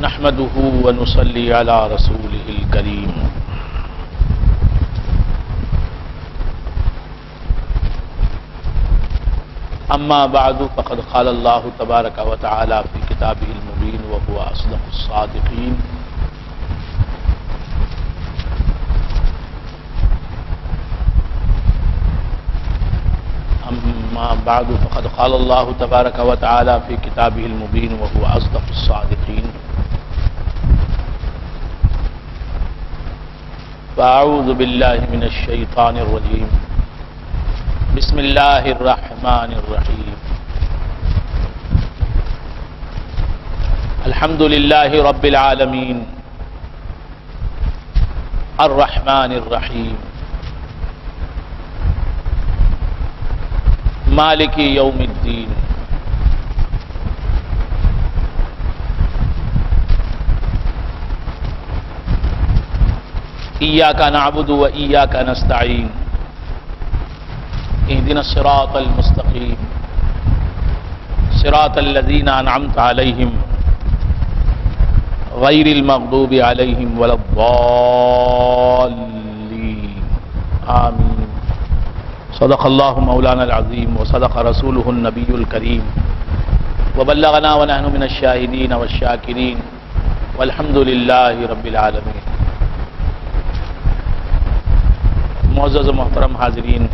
نحمده ونصلي على رسوله الكريم اما بعد فقد قال الله تبارك وتعالى في كتابه المبين وهو اصدق الصادقين اما بعد فقد قال الله تبارك وتعالى في كتابه المبين وهو اصدق الصادقين فاعوذ بالله من الشيطان الرجيم بسم الله الرحمن الرحيم الحمد لله رب العالمين الرحمن الرحيم مالك يوم الدين إياك نعبد وإياك نستعين اهدنا الصراط المستقيم صراط الذين أنعمت عليهم غير المغضوب عليهم ولا الضالين آمين صدق الله مولانا العظيم وصدق رسوله النبي الكريم وبلغنا ونحن من الشاهدين والشاكرين والحمد لله رب العالمين. معزز و محترم حاضرین،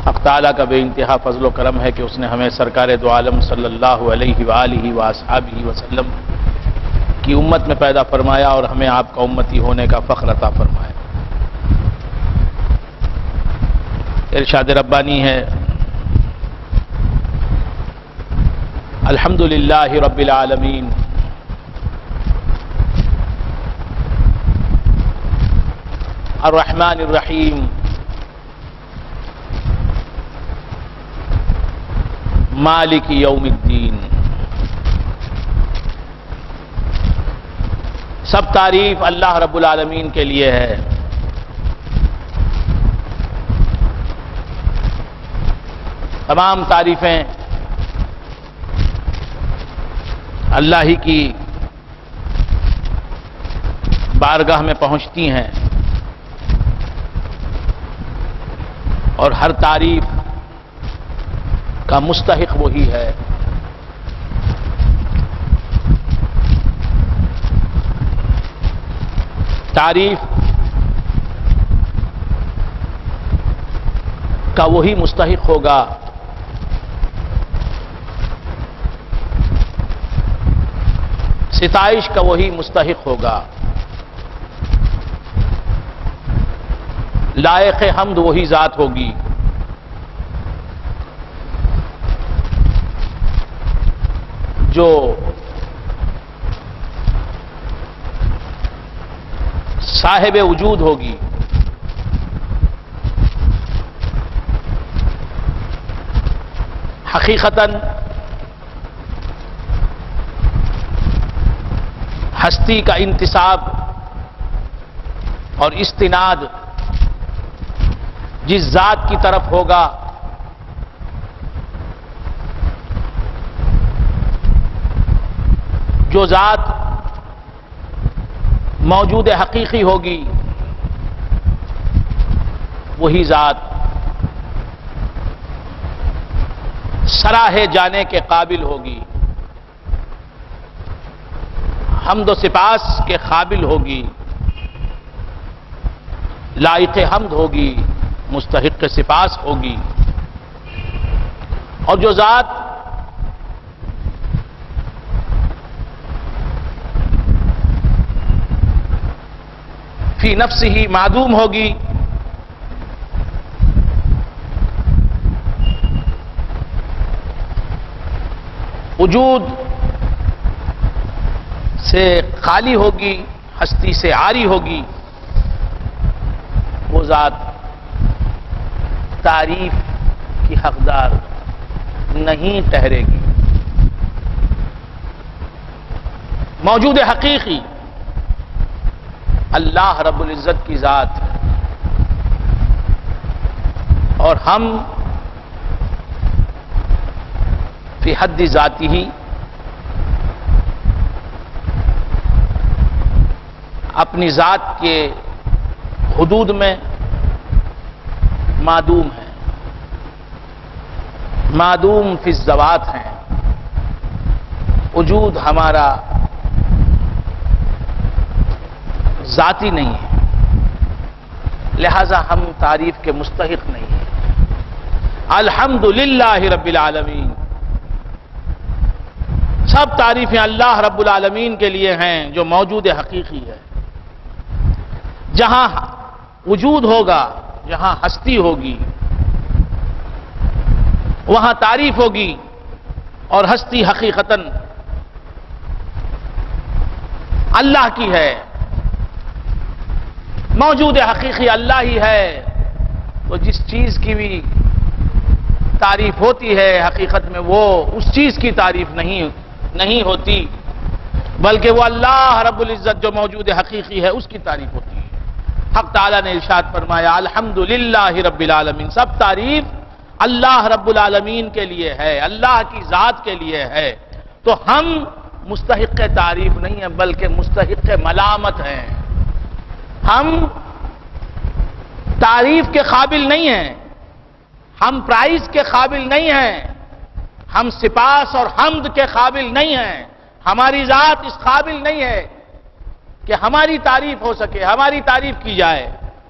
حق تعالیٰ کا بے انتہا فضل و کرم ہے کہ اس نے ہمیں سرکار دو عالم صلی اللہ علیہ وآلہ وآصحابہ وسلم کی امت میں پیدا فرمایا اور ہمیں آپ کا امتی ہونے کا فخر عطا فرمایا. ارشاد ربانی ہے الحمدللہ رب العالمین الرحمن الرحیم مالک یوم الدین. سب تعریف اللہ رب العالمین کے لیے ہے. تمام تعریفیں اللہ ہی کی بارگاہ میں پہنچتی ہیں اور ہر تعریف کا مستحق وہی ہے. تعریف کا وہی مستحق ہوگا ستائش کا وہی مستحق ہوگا. لائق حمد وہی ذات ہوگی جو صاحب وجود ہوگی. حقیقتاً ہستی کا انتصاب اور استناد جس ذات کی طرف ہوگا جو ذات موجود حقیقی ہوگی وہی ذات سراہے جانے کے قابل ہوگی، حمد و سپاس کے قابل ہوگی، لائق حمد ہوگی، مستحق سپاس ہوگی. اور جو ذات فی نفسہ معدوم ہوگی وجود سے خالی ہوگی، ہستی سے عاری ہوگی، وہ ذات تعریف کی حقدار نہیں ٹھہرے گی. موجود حقیقی اللہ رب العزت کی ذات ہے اور ہم فی حد ذاتی ہی اپنی ذات کے حدود میں معدوم ہیں، معدوم فی الذوات ہیں، وجود ہمارا ذاتی نہیں ہے، لہذا ہم تعریف کے مستحق نہیں ہیں۔ الحمدللہ رب العالمین، سب تعریفیں اللہ رب العالمین کے لیے ہیں جو موجود حقیقی ہے۔ جہاں وجود ہوگا، جہاں ہستی ہوگی، وہاں تعریف ہوگی، اور ہستی حقیقتاً اللہ کی ہے، موجود حقیقی اللہ ہی ہے۔ تو جس چیز کی بھی تعریف ہوتی ہے حقیقت میں وہ اس چیز کی تعریف نہیں ہوتی، بلکہ وہ اللہ رب العزت جو موجود حقیقی ہے اس کی تعریف ہوتی ہے۔ حق تعالیٰ نے ارشاد فرمایا الحمدللہ رب العالمین، سب تعریف اللہ رب العالمین کے لیے ہے، اللہ کی ذات کے لیے ہے۔ تو ہم مستحق تعریف نہیں ہیں بلکہ مستحق ملامت ہیں۔ ہم تعریف کے قابل نہیں ہیں، ہم پرائز کے قابل نہیں ہیں، ہم سپاس اور حمد کے قابل نہیں ہیں، ہماری ذات اس قابل نہیں ہے کہ ہماری تعریف ہو سکے، ہماری تعریف کی جائے۔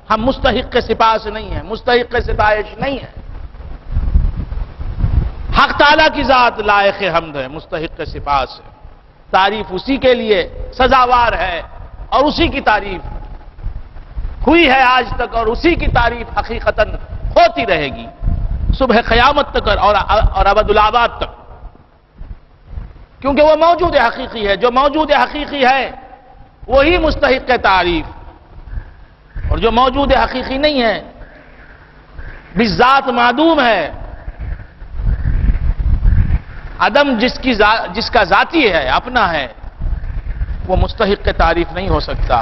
ہم مستحق سپاس نہیں ہیں، مستحق ستائش نہیں ہیں۔ حق تعالیٰ کی ذات لائق حمد ہے، مستحق سپاس ہے، تعریف اسی کے لیے سزاوار ہے، اور اسی کی تعریف ہوئی ہے آج تک، اور اسی کی تعریف حقیقتاً ہوتی رہے گی صبح قیامت تک اور ابد الآباد تک، کیونکہ وہ موجود حقیقی ہے۔ جو موجود حقیقی ہے وہی مستحق تعریف، اور جو موجود حقیقی نہیں ہے، بالذات معدوم ہے، عدم جس کا ذاتی ہے، اپنا ہے، وہ مستحق تعریف نہیں ہو سکتا،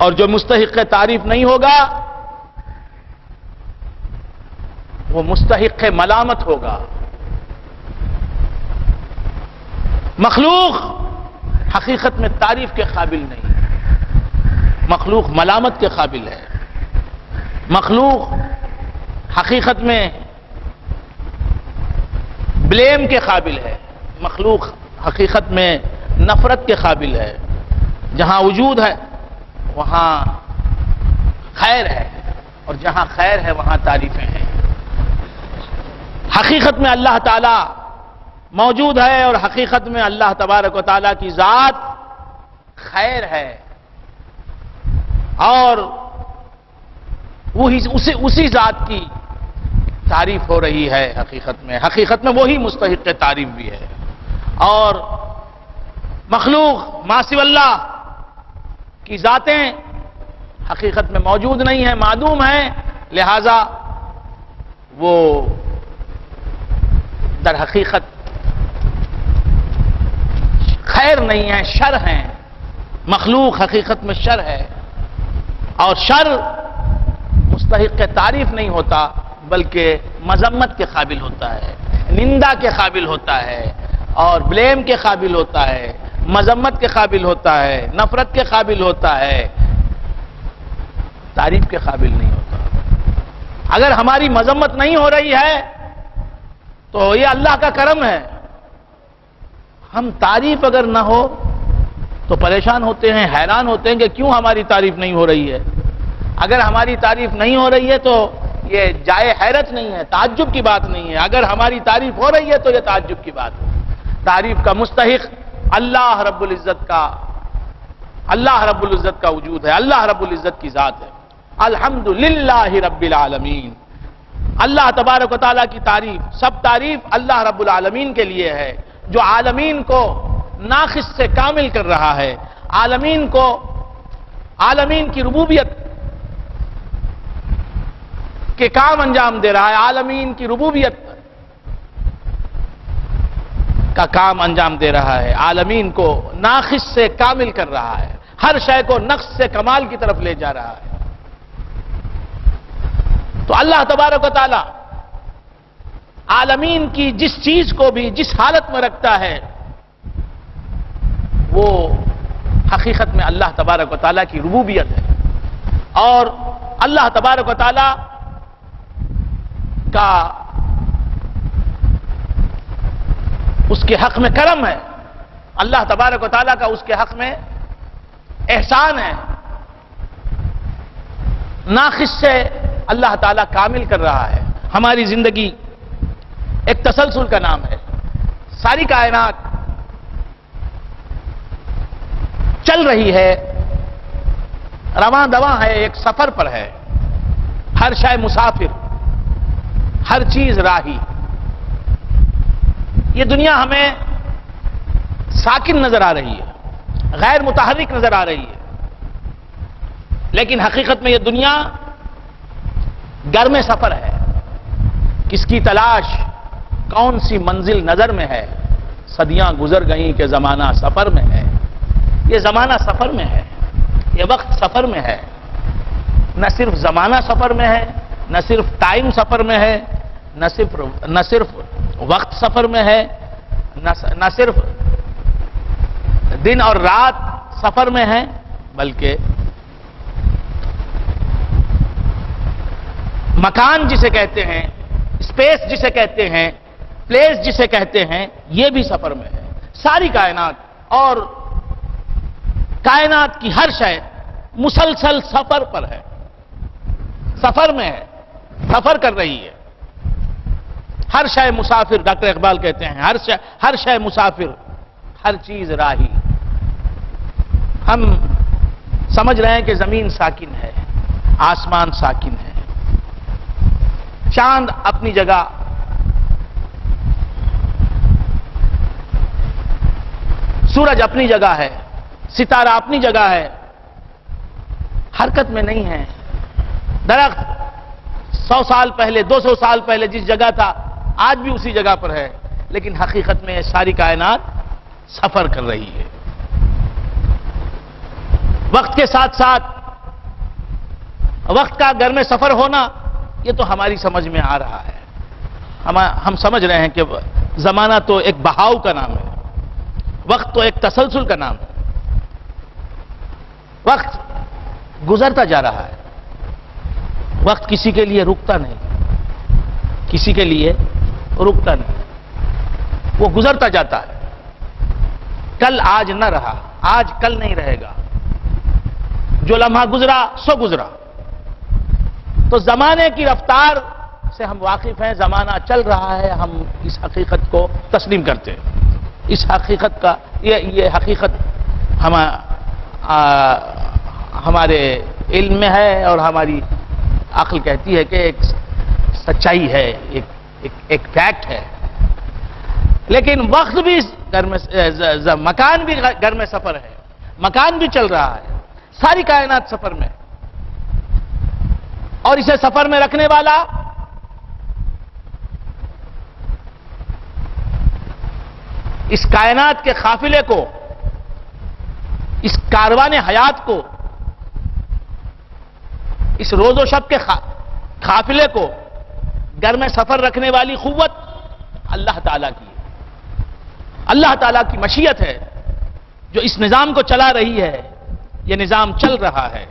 اور جو مستحق تعریف نہیں ہوگا وہ مستحق ملامت ہوگا۔ مخلوق حقیقت میں تعریف کے قابل نہیں، مخلوق ملامت کے قابل ہے، مخلوق حقیقت میں بلیم کے قابل ہے، مخلوق حقیقت میں نفرت کے قابل ہے۔ جہاں وجود ہے وہاں خیر ہے، اور جہاں خیر ہے وہاں تعریفیں ہیں۔ حقیقت میں اللہ تعالی موجود ہے، اور حقیقت میں اللہ تبارک و تعالی کی ذات خیر ہے، اور اسی ذات کی تعریف ہو رہی ہے حقیقت میں وہی مستحق تعریف بھی ہے۔ اور مخلوق ما سوی اللہ کی ذاتیں حقیقت میں موجود نہیں ہیں، معدوم ہیں، لہذا وہ در حقیقت خیر نہیں ہے، شر ہیں۔ مخلوق حقیقت میں شر ہے، اور شر مستحق تعریف نہیں ہوتا بلکہ مذمت کے قابل ہوتا ہے، نندا کے قابل ہوتا ہے، اور بلیم کے قابل ہوتا ہے، مذمت کے قابل ہوتا ہے، نفرت کے قابل ہوتا ہے، تعریف کے قابل نہیں ہوتا۔ اگر ہماری مذمت نہیں ہو رہی ہے تو یہ اللہ کا کرم ہے۔ ہم تعریف اگر نہ ہو تو پریشان ہوتے ہیں، حیران ہوتے ہیں کہ کیوں ہماری تعریف نہیں ہو رہی ہے۔ اگر ہماری تعریف نہیں ہو رہی ہے تو یہ جائے حیرت نہیں ہے، تعجب کی بات نہیں ہے۔ اگر ہماری تعریف ہو رہی ہے تو یہ تعجب کی بات ہے۔ تعریف کا مستحق اللہ رب العزت کا وجود ہے، اللہ رب العزت کی ذات ہے۔ الحمدللہ رب العالمین، اللہ تبارک و تعالیٰ کی تعریف، سب تعریف اللہ رب العالمین کے لیے ہے، جو عالمین کو ناقص سے کامل کر رہا ہے، عالمین کی ربوبیت کے کام انجام دے رہا ہے، عالمین کی ربوبیت کا کام انجام دے رہا ہے، عالمین کو ناقص سے کامل کر رہا ہے، ہر شے کو نقص سے کمال کی طرف لے جا رہا ہے۔ تو اللہ تبارک و تعالی عالمین کی جس چیز کو بھی جس حالت میں رکھتا ہے وہ حقیقت میں اللہ تبارک و تعالیٰ کی ربوبیت ہے، اور اللہ تبارک و تعالیٰ کا اس کے حق میں کرم ہے، اللہ تبارک و تعالیٰ کا اس کے حق میں احسان ہے، ناقص سے اللہ تعالیٰ کامل کر رہا ہے۔ ہماری زندگی ایک تسلسل کا نام ہے، ساری کائنات چل رہی ہے، رواں دواں ہے، ایک سفر پر ہے، ہر شے مسافر، ہر چیز راہی۔ یہ دنیا ہمیں ساکن نظر آ رہی ہے، غیر متحرک نظر آ رہی ہے، لیکن حقیقت میں یہ دنیا گرم سفر ہے۔ کس کی تلاش، کون سی منزل نظر میں ہے؟ صدیاں گزر گئیں کہ زمانہ سفر میں ہے۔ یہ زمانہ سفر میں ہے، یہ وقت سفر میں ہے، نہ صرف زمانہ سفر میں ہے، نہ صرف ٹائم سفر میں ہے، نہ صرف وقت سفر میں ہے، نہ صرف دن اور رات سفر میں ہے، بلکہ مکان جسے کہتے ہیں، اسپیس جسے کہتے ہیں، پلیس جسے کہتے ہیں، یہ بھی سفر میں ہے۔ ساری کائنات اور کائنات کی ہر شے مسلسل سفر پر ہے، سفر میں ہے، سفر کر رہی ہے۔ ہر شے مسافر، ڈاکٹر اقبال کہتے ہیں، ہر شے مسافر، ہر چیز راہی۔ ہم سمجھ رہے ہیں کہ زمین ساکن ہے، آسمان ساکن ہے، چاند اپنی جگہ، سورج اپنی جگہ ہے، ستارہ اپنی جگہ ہے، حرکت میں نہیں ہے۔ درخت 100 سال پہلے، 200 سال پہلے جس جگہ تھا آج بھی اسی جگہ پر ہے، لیکن حقیقت میں ساری کائنات سفر کر رہی ہے۔ وقت کے ساتھ ساتھ وقت کا گھر میں سفر ہونا یہ تو ہماری سمجھ میں آ رہا ہے۔ ہم سمجھ رہے ہیں کہ زمانہ تو ایک بہاؤ کا نام ہے، وقت تو ایک تسلسل کا نام ہے۔ وقت گزرتا جا رہا ہے، وقت کسی کے لیے رکتا نہیں، کسی کے لیے رکتا نہیں، وہ گزرتا جاتا ہے۔ کل آج نہ رہا، آج کل نہیں رہے گا، جو لمحہ گزرا سو گزرا۔ تو زمانے کی رفتار سے ہم واقف ہیں، زمانہ چل رہا ہے، ہم اس حقیقت کو تسلیم کرتے ہیں۔ اس حقیقت کا یہ حقیقت ہمارے علم میں ہے، اور ہماری عقل کہتی ہے کہ ایک سچائی ہے، ایک فیکٹ ہے۔ لیکن وقت بھی گھر میں، مکان بھی گھر میں سفر ہے، مکان بھی چل رہا ہے، ساری کائنات سفر میں، اور اسے سفر میں رکھنے والا اس کائنات کے قافلے کو، اس کاروان حیات کو، اس روز و شب کے قافلے کو گھر میں سفر رکھنے والی قوت اللہ تعالیٰ کی ہے، اللہ تعالیٰ کی مشیت ہے جو اس نظام کو چلا رہی ہے۔ یہ نظام چل رہا ہے،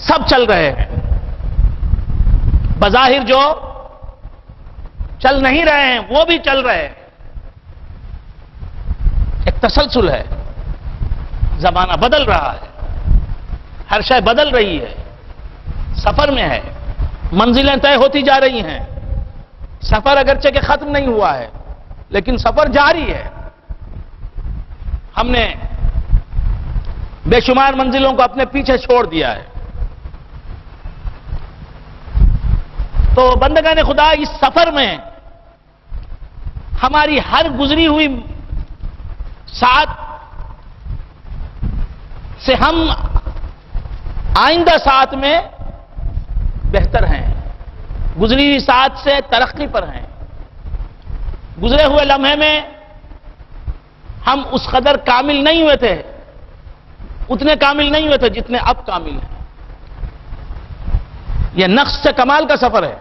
سب چل رہے ہیں، بظاہر جو چل نہیں رہے ہیں وہ بھی چل رہے ہیں۔ ایک تسلسل ہے، زمانہ بدل رہا ہے، ہر شے بدل رہی ہے، سفر میں ہے، منزلیں طے ہوتی جا رہی ہیں۔ سفر اگرچہ کہ ختم نہیں ہوا ہے، لیکن سفر جاری ہے۔ ہم نے بے شمار منزلوں کو اپنے پیچھے چھوڑ دیا ہے۔ تو بندگان خدا، اس سفر میں ہماری ہر گزری ہوئی ساعت سے ہم آئندہ ساعت میں بہتر ہیں، گزری ہوئی ساعت سے ترقی پر ہیں۔ گزرے ہوئے لمحے میں ہم اس قدر کامل نہیں ہوئے تھے، اتنے کامل نہیں ہوئے تھے جتنے اب کامل ہیں۔ یہ نقص سے کمال کا سفر ہے،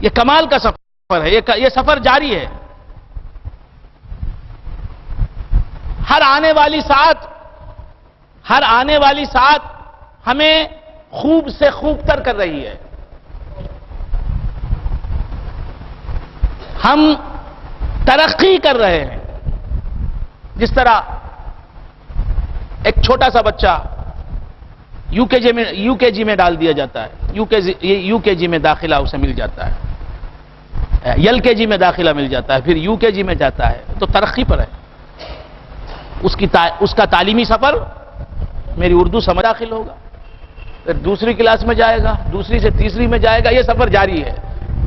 یہ کمال کا سفر ہے، یہ سفر جاری ہے۔ ہر آنے والی ساعت ہمیں خوب سے خوب تر کر رہی ہے. ہم ترقی کر رہے ہیں. جس طرح ایک چھوٹا سا بچہ یو کے جی میں ڈال دیا جاتا ہے، یو کے جی میں داخلہ اسے مل جاتا ہے، ایل کے جی میں داخلہ مل جاتا ہے، پھر یو کے جی میں جاتا ہے، تو ترقی پر ہے. اس کا تعلیمی سفر میری اردو سمجھ داخل ہوگا، پھر دوسری کلاس میں جائے گا، دوسری سے تیسری میں جائے گا، یہ سفر جاری ہے.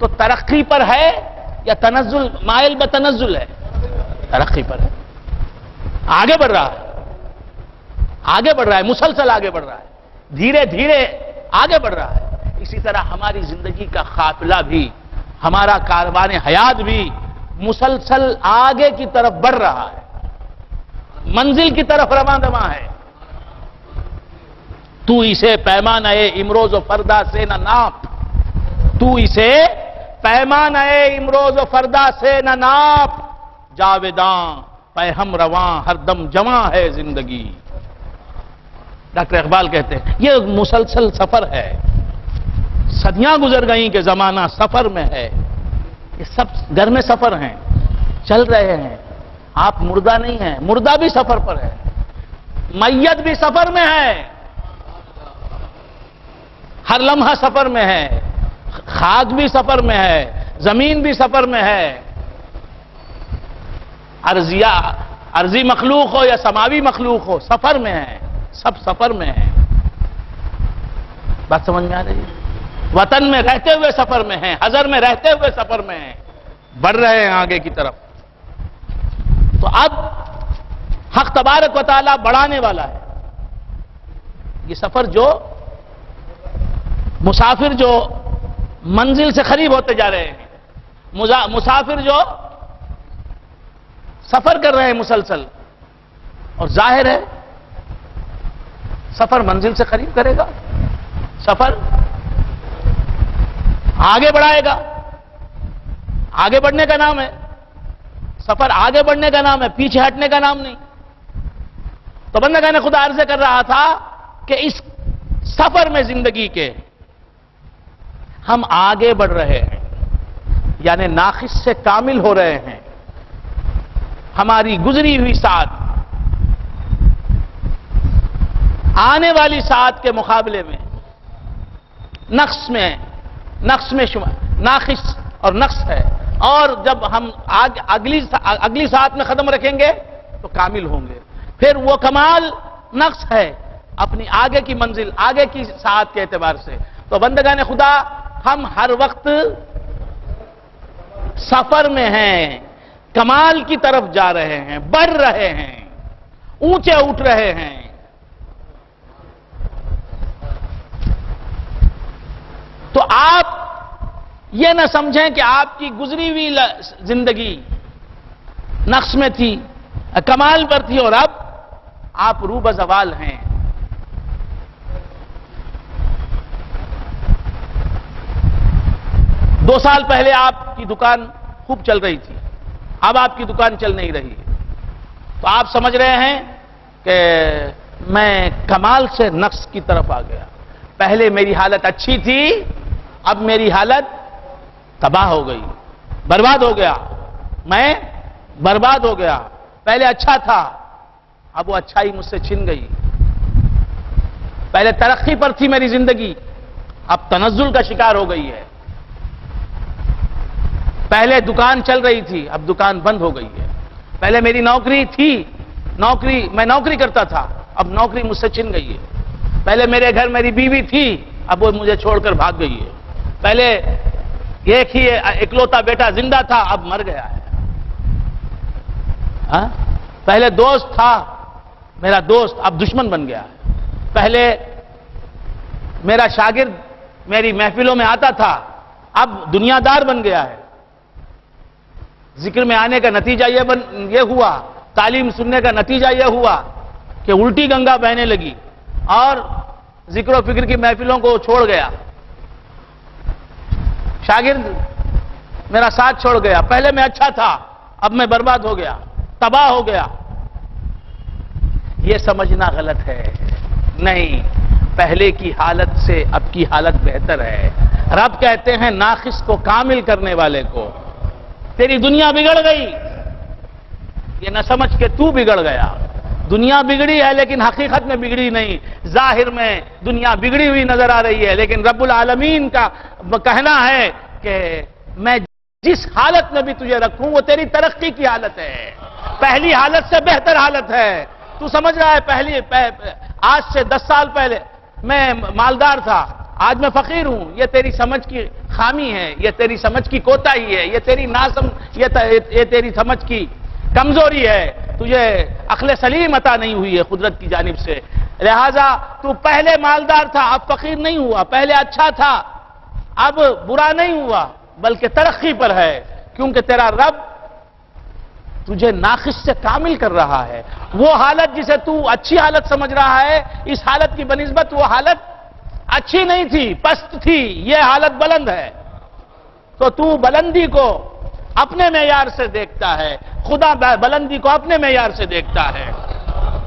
تو ترقی پر ہے یا تنزل، مائل بتنزل ہے؟ ترقی پر ہے، آگے بڑھ رہا ہے، مسلسل آگے بڑھ رہا ہے، دھیرے دھیرے آگے بڑھ رہا ہے. اسی طرح ہماری زندگی کا قافلہ بھی، ہمارا کاروان حیات بھی مسلسل آگے کی طرف بڑھ رہا ہے، منزل کی طرف رواں دواں ہے. تو اسے پیمانہ امروز و فردا سے نہ ناپ، تو اسے پیمانہ امروز و فردا سے نہ ناپ، جاویداں پہ ہم رواں ہر دم جواں ہے زندگی. ڈاکٹر اقبال کہتے ہیں یہ مسلسل سفر ہے، صدیاں گزر گئیں کہ زمانہ سفر میں ہے. یہ سب گھر میں سفر ہیں، چل رہے ہیں. آپ مردہ نہیں ہیں، مردہ بھی سفر پر ہے، میت بھی سفر میں ہے، ہر لمحہ سفر میں ہے، خاک بھی سفر میں ہے، زمین بھی سفر میں ہے. ارضی مخلوق ہو یا سماوی مخلوق ہو، سفر میں ہے، سب سفر میں ہے. بات سمجھ میں آ رہی ہے؟ وطن میں رہتے ہوئے سفر میں ہیں، حضر میں رہتے ہوئے سفر میں ہیں، بڑھ رہے ہیں آگے کی طرف. تو اب حق تبارک و تعالی بڑھانے والا ہے. یہ سفر جو مسافر جو منزل سے قریب ہوتے جا رہے ہیں، مسافر جو سفر کر رہے ہیں مسلسل، اور ظاہر ہے سفر منزل سے قریب کرے گا، سفر آگے بڑھائے گا. آگے بڑھنے کا نام ہے سفر، آگے بڑھنے کا نام ہے، پیچھے ہٹنے کا نام نہیں. تو بندگان خدا عرض کر رہا تھا کہ اس سفر میں زندگی کے ہم آگے بڑھ رہے ہیں، یعنی ناقص سے کامل ہو رہے ہیں. ہماری گزری ہوئی ساعت آنے والی ساعت کے مقابلے میں نقص میں ناقص اور نقص ہے، اور جب ہم اگلی ساعت میں قدم رکھیں گے تو کامل ہوں گے. پھر وہ کمال نقص ہے اپنی آگے کی منزل، آگے کی ساعت کے اعتبار سے. تو بندگان خدا ہم ہر وقت سفر میں ہیں، کمال کی طرف جا رہے ہیں، بڑھ رہے ہیں، اونچے اٹھ رہے ہیں. تو آپ یہ نہ سمجھیں کہ آپ کی گزری ہوئی زندگی نقص میں تھی، کمال پر تھی، اور اب آپ رو بزوال ہیں. دو سال پہلے آپ کی دکان خوب چل رہی تھی، اب آپ کی دکان چل نہیں رہی ہے. تو آپ سمجھ رہے ہیں کہ میں کمال سے نقص کی طرف آ گیا. پہلے میری حالت اچھی تھی، اب میری حالت تباہ ہو گئی، برباد ہو گیا، میں برباد ہو گیا. پہلے اچھا تھا، اب وہ اچھائی مجھ سے چھن گئی. پہلے ترقی پر تھی میری زندگی، اب تنزل کا شکار ہو گئی ہے. پہلے دکان چل رہی تھی، اب دکان بند ہو گئی ہے. پہلے میری نوکری تھی، میں نوکری کرتا تھا، اب نوکری مجھ سے چھن گئی ہے. پہلے میرے گھر میری بیوی تھی، اب وہ مجھے چھوڑ کر بھاگ گئی ہے. پہلے ایک ہی اکلوتا بیٹا زندہ تھا، اب مر گیا ہے. پہلے دوست تھا میرا دوست، اب دشمن بن گیا ہے. پہلے میرا شاگرد میری محفلوں میں آتا تھا، اب دنیا دار بن گیا ہے. ذکر میں آنے کا نتیجہ یہ ہوا، تعلیم سننے کا نتیجہ یہ ہوا کہ الٹی گنگا بہنے لگی اور ذکر و فکر کی محفلوں کو چھوڑ گیا. شاگرد میرا ساتھ چھوڑ گیا. پہلے میں اچھا تھا، اب میں برباد ہو گیا، تباہ ہو گیا. یہ سمجھنا غلط ہے. نہیں، پہلے کی حالت سے اب کی حالت بہتر ہے. رب کہتے ہیں ناقص کو کامل کرنے والے کو. تیری دنیا بگڑ گئی، یہ نہ سمجھ کہ تو بگڑ گیا. دنیا بگڑی ہے لیکن حقیقت میں بگڑی نہیں. ظاہر میں دنیا بگڑی ہوئی نظر آ رہی ہے، لیکن رب العالمین کا کہنا ہے کہ میں جس حالت میں بھی تجھے رکھوں وہ تیری ترقی کی حالت ہے، پہلی حالت سے بہتر حالت ہے. تو سمجھ رہا ہے آج سے 10 سال پہلے میں مالدار تھا، آج میں فقیر ہوں. یہ تیری سمجھ کی خامی ہے، یہ تیری سمجھ کی کوتاہی ہے، یہ تیری سمجھ کی کمزوری ہے. تجھے عقل سلیم عطا نہیں ہوئی ہے قدرت کی جانب سے. لہذا تو پہلے مالدار تھا، اب فقیر نہیں ہوا. پہلے اچھا تھا، اب برا نہیں ہوا، بلکہ ترقی پر ہے. کیونکہ تیرا رب تجھے ناقص سے کامل کر رہا ہے. وہ حالت جسے تو اچھی حالت سمجھ رہا ہے، اس حالت کی بنسبت وہ حالت اچھی نہیں تھی، پست تھی. یہ حالت بلند ہے. تو بلندی کو اپنے معیار سے دیکھتا ہے، خدا بلندی کو اپنے معیار سے دیکھتا ہے.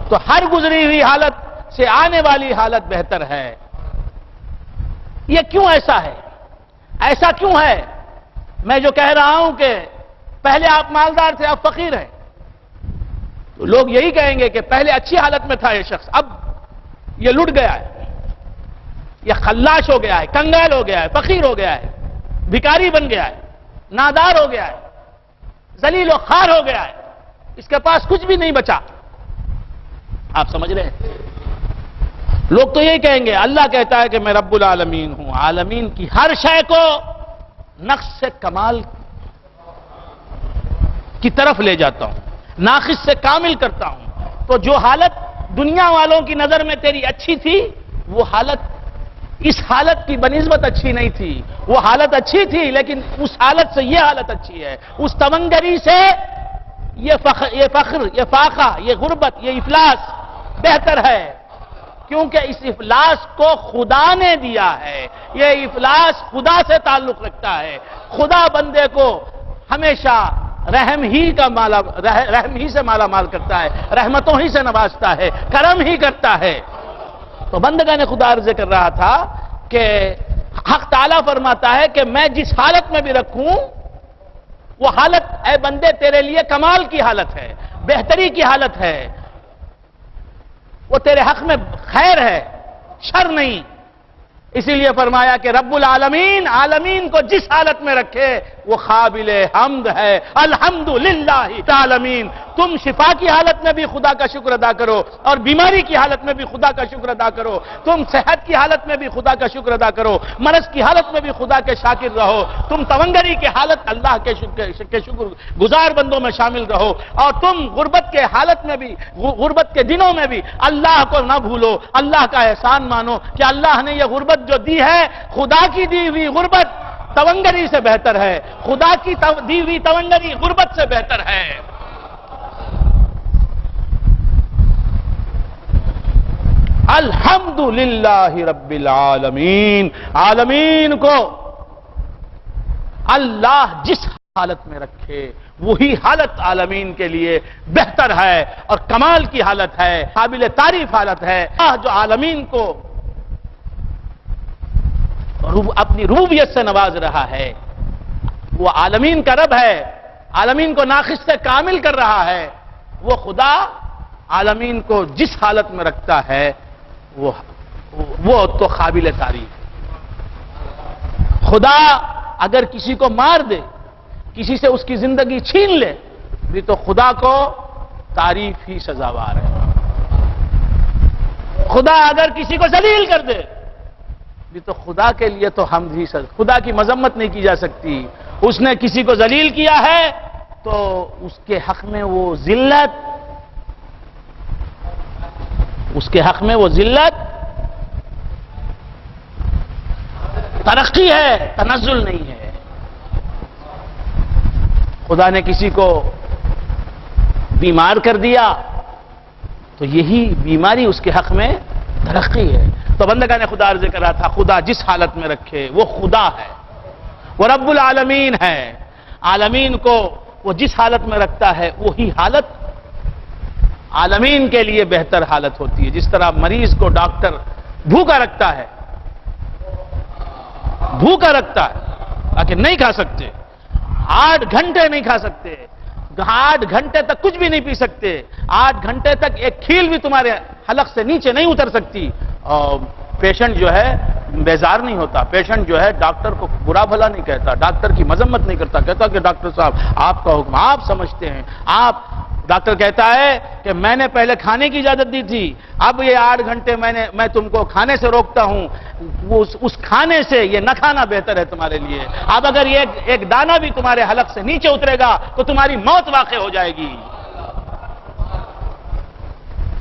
تو ہر گزری ہوئی حالت سے آنے والی حالت بہتر ہے. یہ کیوں ایسا ہے؟ ایسا کیوں ہے؟ میں جو کہہ رہا ہوں کہ پہلے آپ مالدار تھے، اب فقیر ہیں، تو لوگ یہی کہیں گے کہ پہلے اچھی حالت میں تھا یہ شخص، اب یہ لٹ گیا ہے، یہ خلاش ہو گیا ہے، کنگال ہو گیا ہے، فقیر ہو گیا ہے، بھکاری بن گیا ہے، نادار ہو گیا ہے، ذلیل و خوار ہو گیا ہے، اس کے پاس کچھ بھی نہیں بچا. آپ سمجھ رہے ہیں؟ لوگ تو یہی کہیں گے. اللہ کہتا ہے کہ میں رب العالمین ہوں، عالمین کی ہر شے کو نقص سے کمال کی طرف لے جاتا ہوں، ناقص سے کامل کرتا ہوں. تو جو حالت دنیا والوں کی نظر میں تیری اچھی تھی، وہ حالت اس حالت کی بنسبت اچھی نہیں تھی. وہ حالت اچھی تھی لیکن اس حالت سے یہ حالت اچھی ہے. اس تونگری سے یہ فخر، یہ فاقہ، یہ غربت، یہ افلاس بہتر ہے. کیونکہ اس افلاس کو خدا نے دیا ہے. یہ افلاس خدا سے تعلق رکھتا ہے. خدا بندے کو ہمیشہ رحم ہی سے مالا مال کرتا ہے، رحمتوں ہی سے نوازتا ہے، کرم ہی کرتا ہے. تو بندگان خدا عرض کر رہا تھا کہ حق تعالیٰ فرماتا ہے کہ میں جس حالت میں بھی رکھوں وہ حالت اے بندے تیرے لیے کمال کی حالت ہے، بہتری کی حالت ہے. وہ تیرے حق میں خیر ہے، شر نہیں. اسی لیے فرمایا کہ رب العالمین عالمین کو جس حالت میں رکھے وہ قابل حمد ہے. الحمدللہ العالمین. تم شفا کی حالت میں بھی خدا کا شکر ادا کرو اور بیماری کی حالت میں بھی خدا کا شکر ادا کرو. تم صحت کی حالت میں بھی خدا کا شکر ادا کرو، مرض کی حالت میں بھی خدا کے شاکر رہو. تم تونگری کی حالت اللہ کے شکر گزار بندوں میں شامل رہو. اور تم غربت کے حالت میں بھی، غربت کے دنوں میں بھی اللہ کو نہ بھولو، اللہ کا احسان مانو کہ اللہ نے یہ غربت جو دی ہے، خدا کی دی ہوئی غربت تونگری سے بہتر ہے، خدا کی دی ہوئی تونگری غربت سے بہتر ہے. الحمدللہ رب العالمین. عالمین کو اللہ جس حالت میں رکھے وہی حالت عالمین کے لیے بہتر ہے اور کمال کی حالت ہے، قابل تعریف حالت ہے. جو عالمین کو اپنی ربوبیت سے نواز رہا ہے، وہ عالمین کا رب ہے، عالمین کو ناقص سے کامل کر رہا ہے. وہ خدا عالمین کو جس حالت میں رکھتا ہے وہ تو قابل تعریف. خدا اگر کسی کو مار دے، کسی سے اس کی زندگی چھین لے بھی تو خدا کو تعریف ہی سزاوار ہے. خدا اگر کسی کو ذلیل کر دے بھی تو خدا کے لیے تو حمد ہی خدا کی مذمت نہیں کی جا سکتی. اس نے کسی کو ذلیل کیا ہے تو اس کے حق میں وہ ذلت، اس کے حق میں وہ ذلت ترقی ہے، تنزل نہیں ہے. خدا نے کسی کو بیمار کر دیا تو یہی بیماری اس کے حق میں ترقی ہے. تو بندگان خدا عرض کر رہا تھا خدا جس حالت میں رکھے وہ خدا ہے، وہ رب العالمین ہے. عالمین کو وہ جس حالت میں رکھتا ہے وہی حالت عالمین کے لیے بہتر حالت ہوتی ہے. جس طرح مریض کو ڈاکٹر بھوکا رکھتا ہے تاکہ نہیں کھا سکتے، 8 گھنٹے نہیں کھا سکتے، 8 گھنٹے تک کچھ بھی نہیں پی سکتے، 8 گھنٹے تک ایک کھیل بھی تمہارے حلق سے نیچے نہیں اتر سکتی، اور پیشنٹ جو ہے بیزار نہیں ہوتا. پیشنٹ جو ہے ڈاکٹر کو برا بھلا نہیں کہتا، ڈاکٹر کی مذمت نہیں کرتا، کہتا کہ ڈاکٹر صاحب آپ کا حکم آپ سمجھتے ہیں. ڈاکٹر کہتا ہے کہ میں نے پہلے کھانے کی اجازت دی تھی، اب یہ 8 گھنٹے میں تم کو کھانے سے روکتا ہوں، اس کھانے سے یہ نہ کھانا بہتر ہے تمہارے لیے. اب اگر یہ ایک دانہ بھی تمہارے حلق سے نیچے اترے گا تو تمہاری موت واقع ہو جائے گی.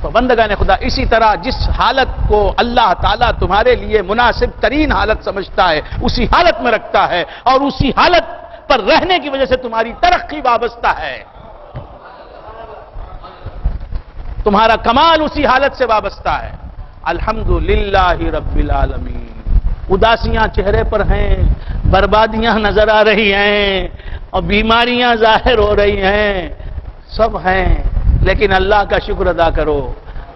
تو بندگان خدا، اسی طرح جس حالت کو اللہ تعالیٰ تمہارے لیے مناسب ترین حالت سمجھتا ہے اسی حالت میں رکھتا ہے، اور اسی حالت پر رہنے کی وجہ سے تمہاری ترقی وابستہ ہے، تمہارا کمال اسی حالت سے وابستہ ہے. الحمدللہ رب العالمین. اداسیاں چہرے پر ہیں، بربادیاں نظر آ رہی ہیں، اور بیماریاں ظاہر ہو رہی ہیں، سب ہیں، لیکن اللہ کا شکر ادا کرو.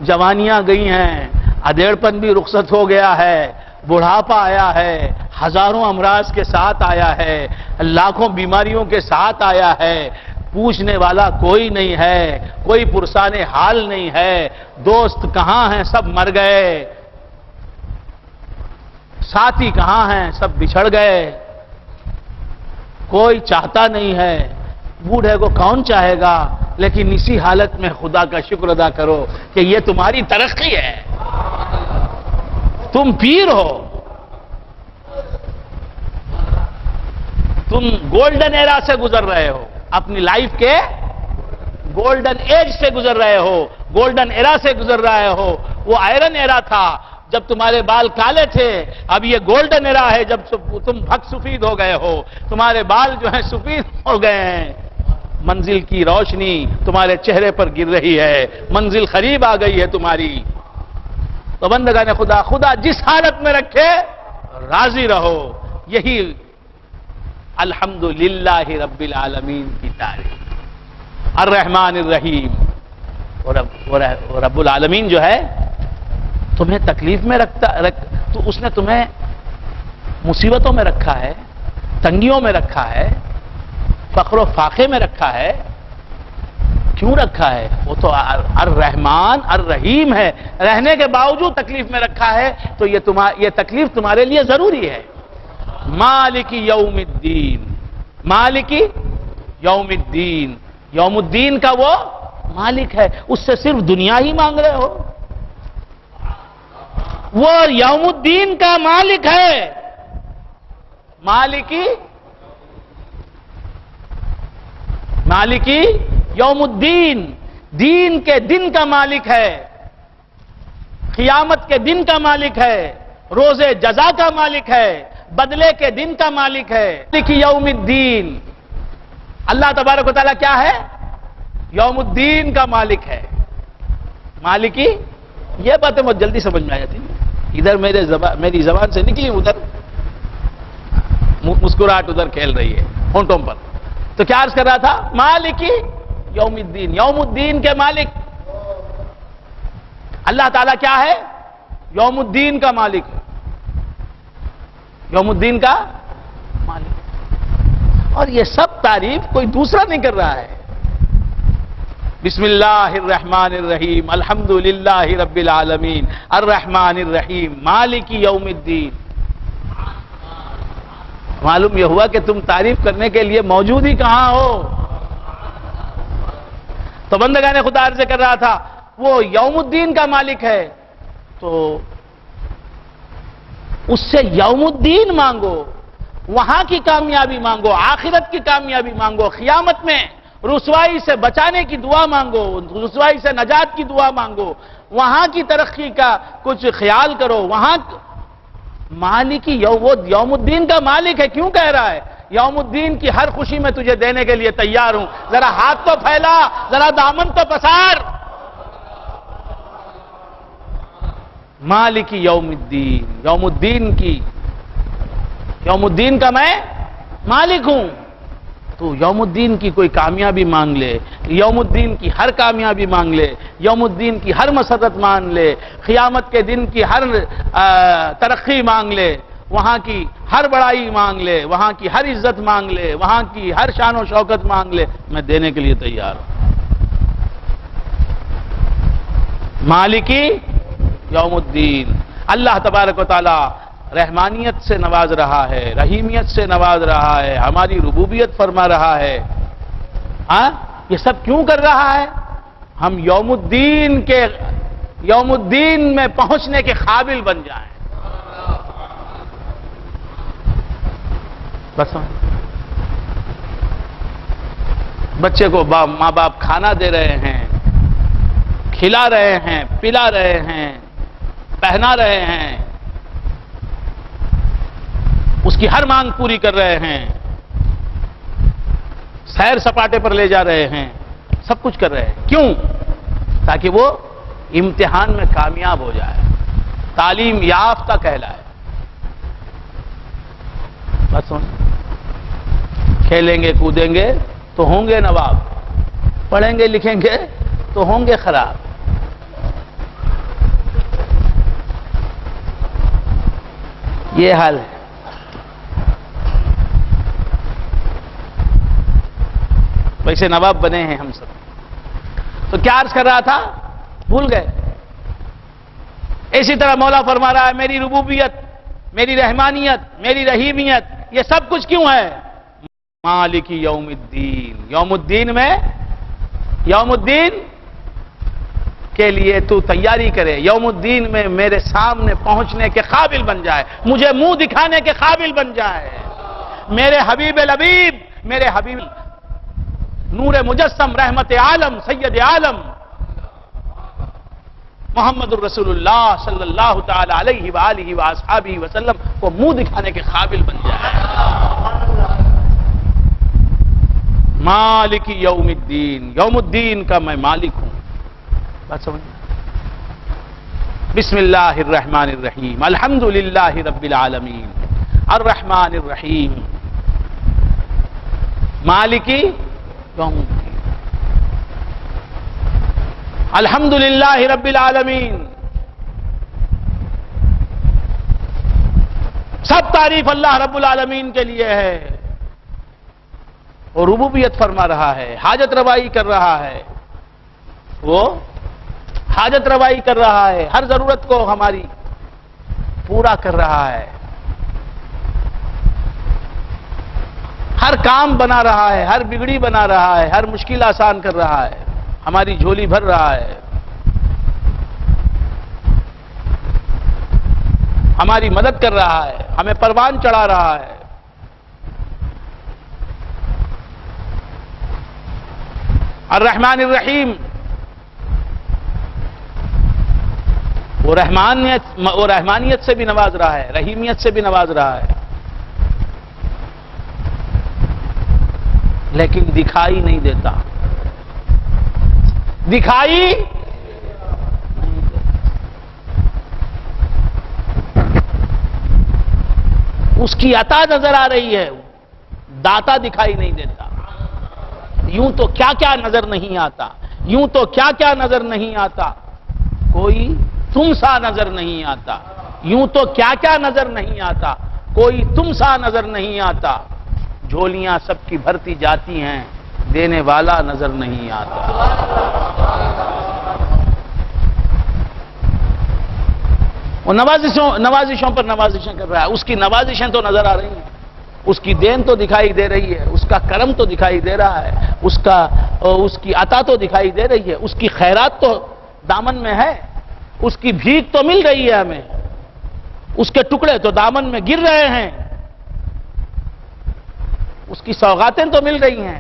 جوانیاں گئی ہیں، ادھیڑ پن بھی رخصت ہو گیا ہے، بڑھاپا آیا ہے، ہزاروں امراض کے ساتھ آیا ہے، لاکھوں بیماریوں کے ساتھ آیا ہے. پوچھنے والا کوئی نہیں ہے، کوئی پرسان حال نہیں ہے. دوست کہاں ہیں؟ سب مر گئے. ساتھی کہاں ہیں؟ سب بچھڑ گئے. کوئی چاہتا نہیں ہے. بوڑھے کو کون چاہے گا؟ لیکن اسی حالت میں خدا کا شکر ادا کرو کہ یہ تمہاری ترقی ہے. تم پیر ہو، تم گولڈن ایرا سے گزر رہے ہو، اپنی لائف کے گولڈن ایج سے گزر رہے ہو، گولڈن ایرا سے گزر رہے ہو. وہ آئرن ایرا تھا جب تمہارے بال کالے تھے، اب یہ گولڈن ایرا ہے جب تم بھگ سفید ہو گئے ہو، تمہارے بال جو ہیں سفید ہو گئے ہیں. منزل کی روشنی تمہارے چہرے پر گر رہی ہے، منزل قریب آ گئی ہے تمہاری. تو بندگان خدا جس حالت میں رکھے راضی رہو. یہی الحمدللہ رب العالمین کی تعریف. الرحمن الرحیم. اور رب العالمین جو ہے تمہیں تکلیف میں تو اس نے تمہیں مصیبتوں میں رکھا ہے، تنگیوں میں رکھا ہے، فقر و فاقے میں رکھا ہے. کیوں رکھا ہے؟ وہ تو الرحمن الرحیم ہے. رہنے کے باوجود تکلیف میں رکھا ہے تو یہ تکلیف تمہارے لیے ضروری ہے. مالک یوم الدین. مالک یوم الدین. یوم الدین کا وہ مالک ہے، اس سے صرف دنیا ہی مانگ رہے ہو. وہ یوم الدین کا مالک ہے. مالکی یوم الدین، دین کے دن کا مالک ہے، قیامت کے دن کا مالک ہے، روز جزا کا مالک ہے، بدلے کے دن کا مالک ہے. مالکی یوم الدین. اللہ تبارک و تعالیٰ کیا ہے؟ یوم الدین کا مالک ہے. مالکی، یہ باتیں بہت جلدی سمجھ میں آ جاتی ہیں. ادھر میری زبان سے نکلی، ادھر مسکراہٹ ادھر کھیل رہی ہے ہونٹوں پر. تو کیا عرض کر رہا تھا؟ مالکی یوم الدین. یوم الدین کے مالک اللہ تعالیٰ کیا ہے؟ یوم الدین کا مالک ہے. یوم الدین کا مالک. اور یہ سب تعریف کوئی دوسرا نہیں کر رہا ہے. بسم اللہ الرحمن الرحیم. الحمدللہ رب العالمین الرحمن الرحیم مالک یوم الدین. معلوم یہ ہوا کہ تم تعریف کرنے کے لیے موجود ہی کہاں ہو. تو بندگان خدا عرض کر رہا تھا وہ یوم الدین کا مالک ہے، تو اس سے یوم الدین مانگو، وہاں کی کامیابی مانگو، آخرت کی کامیابی مانگو، قیامت میں رسوائی سے بچانے کی دعا مانگو، رسوائی سے نجات کی دعا مانگو، وہاں کی ترقی کا کچھ خیال کرو. وہاں مالکی یوم الدین کا مالک ہے. کیوں کہہ رہا ہے؟ یوم الدین کی ہر خوشی میں تجھے دینے کے لیے تیار ہوں. ذرا ہاتھ تو پھیلا، ذرا دامن تو پسار. مالک یوم الدین. یوم الدین کا میں مالک ہوں. تو یوم الدین کی کوئی کامیابی مانگ لے، یوم الدین کی ہر کامیابی مانگ لے، یوم الدین کی ہر مسرت مانگ لے، قیامت کے دن کی ہر ترقی مانگ لے، وہاں کی ہر بڑائی مانگ لے، وہاں کی ہر عزت مانگ لے، وہاں کی ہر شان و شوکت مانگ لے، میں دینے کے لیے تیار ہوں۔ مالکی یوم الدین، اللہ تبارک و تعالی رحمانیت سے نواز رہا ہے، رحیمیت سے نواز رہا ہے، ہماری ربوبیت فرما رہا ہے۔ ہاں یہ سب کیوں کر رہا ہے؟ ہم یوم الدین میں پہنچنے کے قابل بن جائیں۔ بس بچے کو ماں باپ کھانا دے رہے ہیں، کھلا رہے ہیں، پلا رہے ہیں، پہنا رہے ہیں، اس کی ہر مانگ پوری کر رہے ہیں، سیر سپاٹے پر لے جا رہے ہیں، سب کچھ کر رہے ہیں۔ کیوں؟ تاکہ وہ امتحان میں کامیاب ہو جائے، تعلیم یافتہ کہلائے۔ بس کھیلیں گے کودیں گے تو ہوں گے نواب، پڑھیں گے لکھیں گے تو ہوں گے خراب۔ یہ حال ہے۔ ویسے نواب بنے ہیں ہم سب، تو کیا عرض کر رہا تھا؟ بھول گئے۔ اسی طرح مولا فرما رہا ہے میری ربوبیت، میری رحمانیت، میری رحیمیت، یہ سب کچھ کیوں ہے؟ مالکی یوم الدین، یوم الدین میں، یوم الدین کے لیے تو تیاری کرے، یوم الدین میں میرے سامنے پہنچنے کے قابل بن جائے، مجھے منہ دکھانے کے قابل بن جائے۔ میرے حبیب لبیب، میرے حبیب نور مجسم، رحمت عالم، سید عالم محمد الرسول اللہ صلی اللہ تعالی علیہ وآلہ وآصحابہ وسلم کو منہ دکھانے کے قابل بن جائے۔ مالک یوم الدین، یوم الدین کا میں مالک ہوں۔ بات سمجھ؟ بسم اللہ الرحمن الرحیم، الحمد للہ رب العالمین، الرحمن الرحیم، مالکی یوم الدین، الحمد للہ رب العالمین۔ سب تعریف اللہ رب العالمین کے لیے ہے، اور ربوبیت فرما رہا ہے، حاجت روائی کر رہا ہے، وہ حاجت روائی کر رہا ہے، ہر ضرورت کو ہماری پورا کر رہا ہے، ہر کام بنا رہا ہے، ہر بگڑی بنا رہا ہے، ہر مشکل آسان کر رہا ہے، ہماری جھولی بھر رہا ہے، ہماری مدد کر رہا ہے، ہمیں پروان چڑھا رہا ہے۔ الرحمن الرحیم، وہ رحمانیت سے بھی نواز رہا ہے، رحیمیت سے بھی نواز رہا ہے، لیکن دکھائی نہیں دیتا، دکھائی اس کی عطا نظر آ رہی ہے، داتا دکھائی نہیں دیتا۔ یوں تو کیا کیا نظر نہیں آتا، یوں تو کیا کیا نظر نہیں آتا، کوئی تم سا نظر نہیں آتا، یوں تو کیا کیا نظر نہیں آتا، کوئی تم سا نظر نہیں آتا، جھولیاں سب کی بھرتی جاتی ہیں، دینے والا نظر نہیں آتا۔ وہ نوازشوں پر نوازشیں کر رہا ہے، اس کی نوازشیں تو نظر آ رہی ہیں، اس کی دین تو دکھائی دے رہی ہے، اس کا کرم تو دکھائی دے رہا ہے، اس کی عطا تو دکھائی دے رہی ہے، اس کی خیرات تو دامن میں ہے، اس کی بھیک تو مل رہی ہے ہمیں، اس کے ٹکڑے تو دامن میں گر رہے ہیں، اس کی سوغاتیں تو مل رہی ہیں،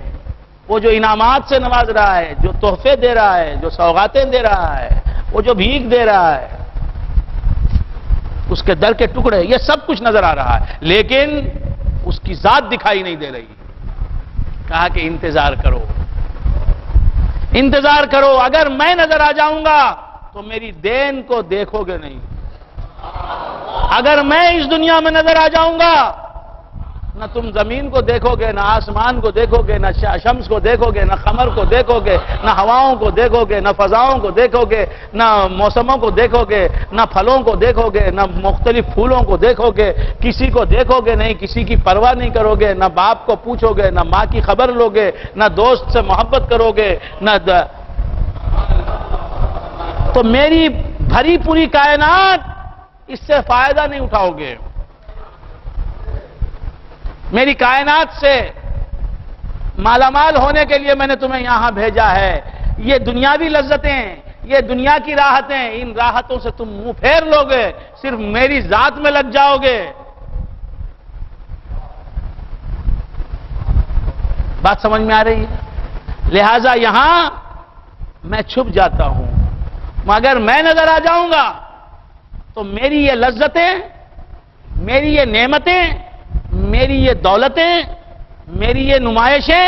وہ جو انعامات سے نواز رہا ہے، جو تحفے دے رہا ہے، جو سوغاتیں دے رہا ہے، وہ جو بھیک دے رہا ہے، اس کے در کے ٹکڑے، یہ سب کچھ نظر آ رہا ہے، لیکن اس کی ذات دکھائی نہیں دے رہی۔ کہا کہ انتظار کرو، انتظار کرو، اگر میں نظر آ جاؤں گا تو میری دین کو دیکھو گے نہیں، اگر میں اس دنیا میں نظر آ جاؤں گا نہ تم زمین کو دیکھو گے، نہ آسمان کو دیکھو گے، نہ شمس کو دیکھو گے، نہ قمر کو دیکھو گے، نہ ہواؤں کو دیکھو گے، نہ فضاؤں کو دیکھو گے، نہ موسموں کو دیکھو گے، نہ پھلوں کو دیکھو گے، نہ مختلف پھولوں کو دیکھو گے، کسی کو دیکھو گے نہیں، کسی کی پرواہ نہیں کرو گے، نہ باپ کو پوچھو گے، نہ ماں کی خبر لو گے، نہ دوست سے محبت کرو گے، نہ تو میری بھری پوری کائنات اس سے فائدہ نہیں اٹھاؤ گے۔ میری کائنات سے مالا مال ہونے کے لیے میں نے تمہیں یہاں بھیجا ہے۔ یہ دنیاوی لذتیں، یہ دنیا کی راحتیں، ان راحتوں سے تم منہ پھیر لو گے، صرف میری ذات میں لگ جاؤ گے۔ بات سمجھ میں آ رہی ہے؟ لہذا یہاں میں چھپ جاتا ہوں، مگر میں نظر آ جاؤں گا تو میری یہ لذتیں، میری یہ نعمتیں، میری یہ دولتیں، میری یہ نمائشیں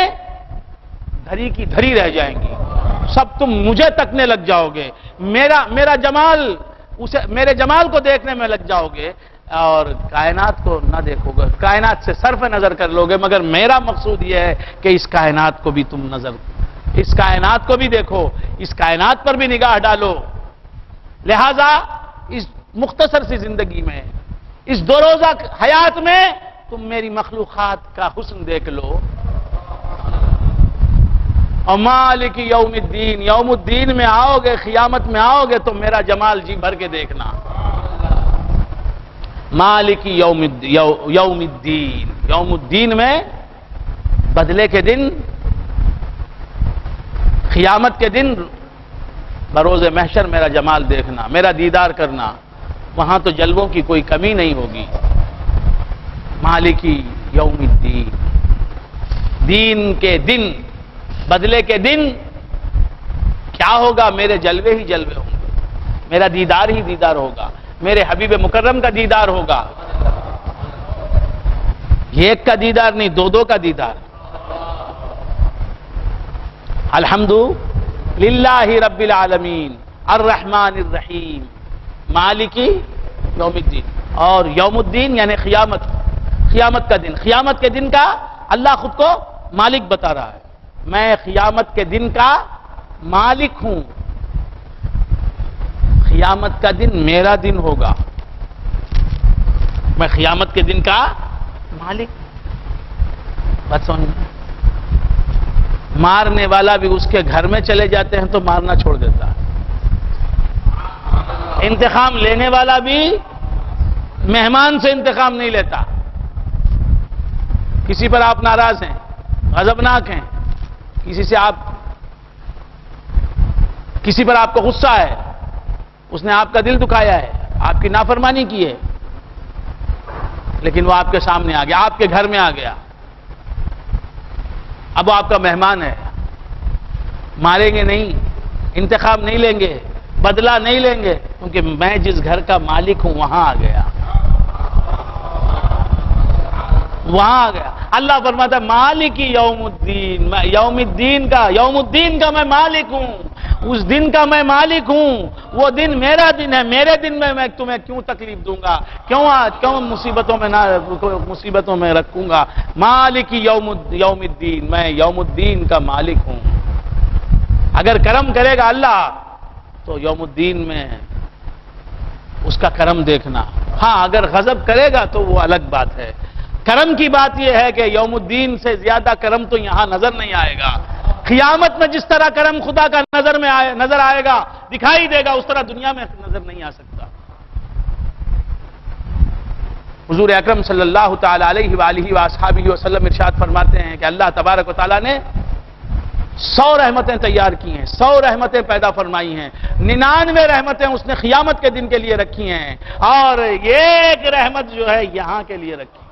دھری کی دھری رہ جائیں گی۔ سب تم مجھے تکنے لگ جاؤ گے، میرا جمال، میرے جمال کو دیکھنے میں لگ جاؤ گے اور کائنات کو نہ دیکھو گے، کائنات سے صرف نظر کر لو گے، مگر میرا مقصود یہ ہے کہ اس کائنات کو بھی تم اس کائنات کو بھی دیکھو، اس کائنات پر بھی نگاہ ڈالو۔ لہذا اس مختصر سی زندگی میں، اس دو روزہ حیات میں تم میری مخلوقات کا حسن دیکھ لو۔ اور مالک یوم الدین، یوم الدین میں آؤ گے، قیامت میں آؤ گے تو میرا جمال جی بھر کے دیکھنا۔ مالک یوم الدین، یوم الدین میں بدلے کے دن، قیامت کے دن، بروز محشر میرا جمال دیکھنا، میرا دیدار کرنا، وہاں تو جلووں کی کوئی کمی نہیں ہوگی۔ مالکی یوم الدین، دین کے دن، بدلے کے دن کیا ہوگا؟ میرے جلوے ہی جلوے ہوں گے، میرا دیدار ہی دیدار ہوگا، میرے حبیب مکرم کا دیدار ہوگا۔ یہ ایک کا دیدار نہیں، دو کا دیدار۔ الحمد للہ رب العالمین الرحمن الرحیم مالکی یوم الدین۔ اور یوم الدین یعنی قیامت کا دن، قیامت کے دن کا اللہ خود کو مالک بتا رہا ہے۔ میں قیامت کے دن کا مالک ہوں، قیامت کا دن میرا دن ہوگا، میں قیامت کے دن کا مالک۔ بات سمجھ میں؟ مارنے والا بھی اس کے گھر میں چلے جاتے ہیں تو مارنا چھوڑ دیتا ہے۔ انتقام لینے والا بھی مہمان سے انتقام نہیں لیتا۔ کسی پر آپ ناراض ہیں، غضبناک ہیں، کسی پر آپ کو غصہ ہے، اس نے آپ کا دل دکھایا ہے، آپ کی نافرمانی کی ہے، لیکن وہ آپ کے سامنے آ گیا، آپ کے گھر میں آ گیا، اب وہ آپ کا مہمان ہے۔ ماریں گے نہیں، انتقام نہیں لیں گے، بدلہ نہیں لیں گے، کیونکہ میں جس گھر کا مالک ہوں وہاں آ گیا، وہاں آ گیا۔ اللہ فرماتا ہے مالک یوم الدین، میں یوم الدین کا میں مالک ہوں، اس دن کا میں مالک ہوں۔ وہ دن میرا دن ہے، میرے دن میں میں تمہیں کیوں تکلیف دوں گا، کیوں مصیبتوں میں رکھوں گا۔ مالک یوم الدین، میں یوم الدین کا مالک ہوں۔ اگر کرم کرے گا اللہ تو یوم الدین میں اس کا کرم دیکھنا، ہاں اگر غضب کرے گا تو وہ الگ بات ہے۔ کرم کی بات یہ ہے کہ یوم الدین سے زیادہ کرم تو یہاں نظر نہیں آئے گا۔ قیامت میں جس طرح کرم خدا کا نظر آئے گا، دکھائی دے گا، اس طرح دنیا میں نظر نہیں آ سکتا۔ حضور اکرم صلی اللہ تعالی علیہ وآلہ وآصحابہ وسلم ارشاد فرماتے ہیں کہ اللہ تبارک و تعالی نے 100 رحمتیں تیار کی ہیں، 100 رحمتیں پیدا فرمائی ہیں، 99 رحمتیں اس نے قیامت کے دن کے لیے رکھی ہیں، اور ایک رحمت جو ہے یہاں کے لیے رکھی،